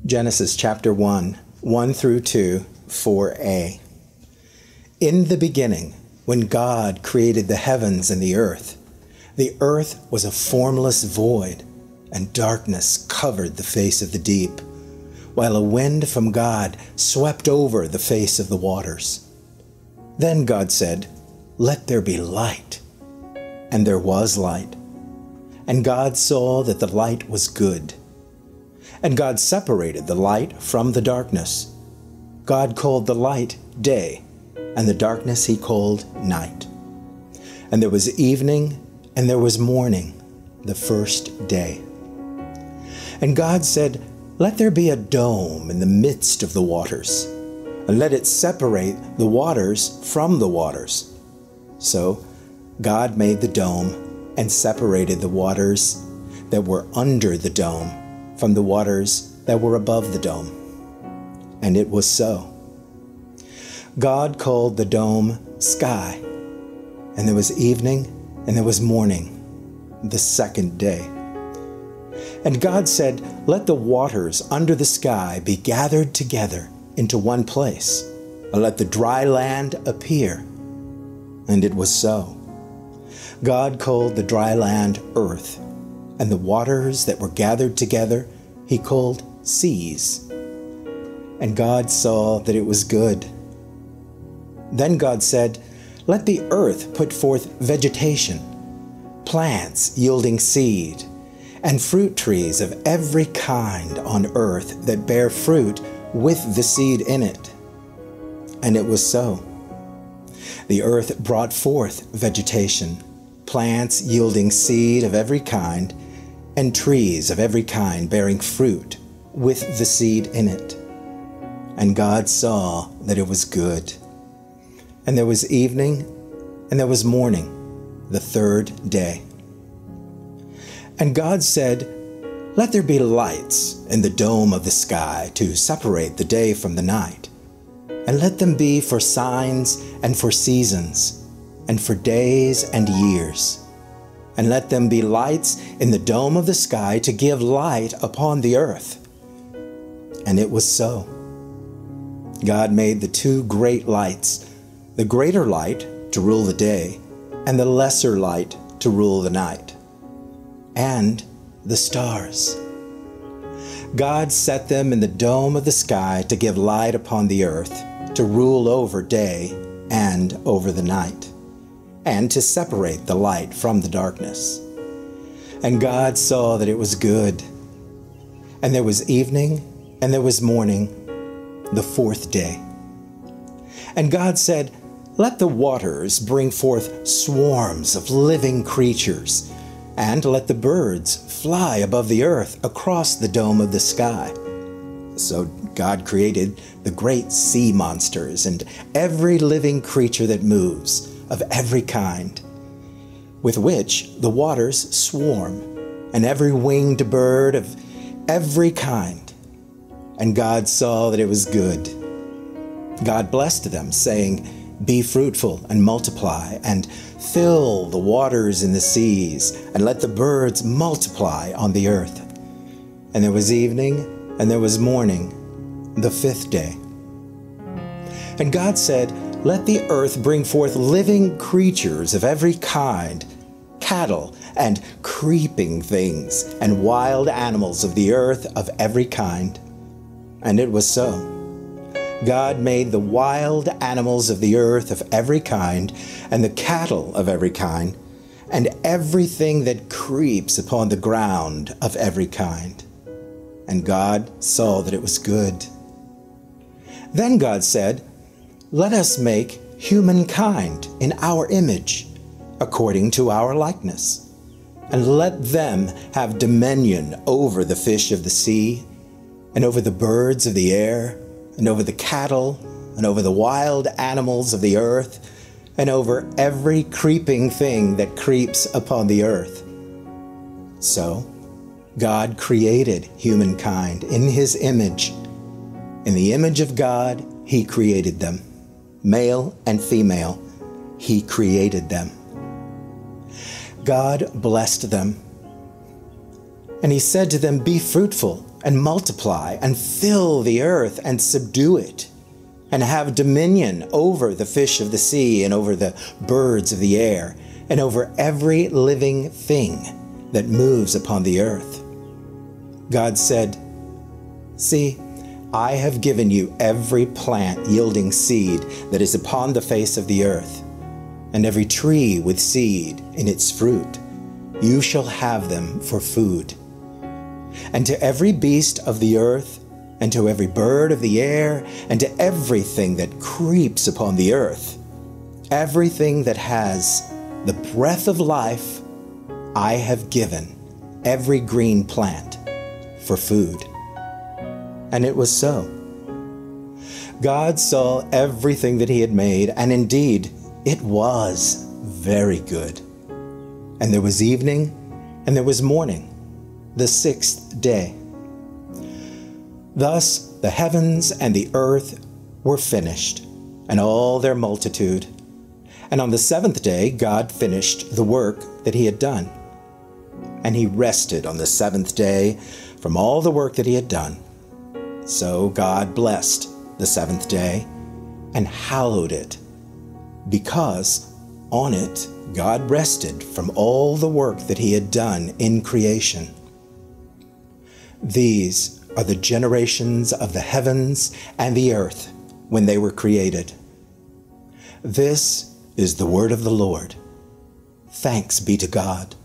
Genesis chapter 1, 1 through 2, 4a. In the beginning, when God created the heavens and the earth was a formless void, and darkness covered the face of the deep, while a wind from God swept over the face of the waters. Then God said, "Let there be light." And there was light. And God saw that the light was good. And God separated the light from the darkness. God called the light day, and the darkness he called night. And there was evening, and there was morning, the first day. And God said, "Let there be a dome in the midst of the waters, and let it separate the waters from the waters." So God made the dome and separated the waters that were under the dome from the waters that were above the dome. And it was so. God called the dome sky, and there was evening and there was morning, the second day. And God said, "Let the waters under the sky be gathered together into one place, and let the dry land appear." And it was so. God called the dry land earth, and the waters that were gathered together he called seas. And God saw that it was good. Then God said, "Let the earth put forth vegetation, plants yielding seed, and fruit trees of every kind on earth that bear fruit with the seed in it." And it was so. The earth brought forth vegetation, plants yielding seed of every kind, and trees of every kind bearing fruit with the seed in it. And God saw that it was good. And there was evening, and there was morning, the third day. And God said, "Let there be lights in the dome of the sky to separate the day from the night, and let them be for signs and for seasons, and for days and years. And let them be lights in the dome of the sky to give light upon the earth." And it was so. God made the two great lights, the greater light to rule the day, and the lesser light to rule the night, and the stars. God set them in the dome of the sky to give light upon the earth, to rule over day and over the night, and to separate the light from the darkness. And God saw that it was good. And there was evening, and there was morning, the fourth day. And God said, "Let the waters bring forth swarms of living creatures, and let the birds fly above the earth across the dome of the sky." So God created the great sea monsters and every living creature that moves, of every kind, with which the waters swarm, and every winged bird of every kind. And God saw that it was good. God blessed them, saying, "Be fruitful and multiply, and fill the waters in the seas, and let the birds multiply on the earth." And there was evening, and there was morning, the fifth day. And God said, "Let the earth bring forth living creatures of every kind, cattle and creeping things, and wild animals of the earth of every kind." And it was so. God made the wild animals of the earth of every kind, and the cattle of every kind, and everything that creeps upon the ground of every kind. And God saw that it was good. Then God said, "Let us make humankind in our image, according to our likeness, and let them have dominion over the fish of the sea, and over the birds of the air, and over the cattle, and over the wild animals of the earth, and over every creeping thing that creeps upon the earth." So God created humankind in his image. In the image of God, he created them. Male and female, he created them. God blessed them. And he said to them, "Be fruitful and multiply and fill the earth and subdue it, and have dominion over the fish of the sea and over the birds of the air and over every living thing that moves upon the earth. God said, "See, I have given you every plant yielding seed that is upon the face of the earth, and every tree with seed in its fruit. You shall have them for food. And to every beast of the earth, and to every bird of the air, and to everything that creeps upon the earth, everything that has the breath of life, I have given every green plant for food." And it was so. God saw everything that he had made, and indeed, it was very good. And there was evening, and there was morning, the sixth day. Thus the heavens and the earth were finished, and all their multitude. And on the seventh day God finished the work that he had done. And he rested on the seventh day from all the work that he had done. So God blessed the seventh day and hallowed it, because on it God rested from all the work that he had done in creation. These are the generations of the heavens and the earth when they were created. This is the word of the Lord. Thanks be to God.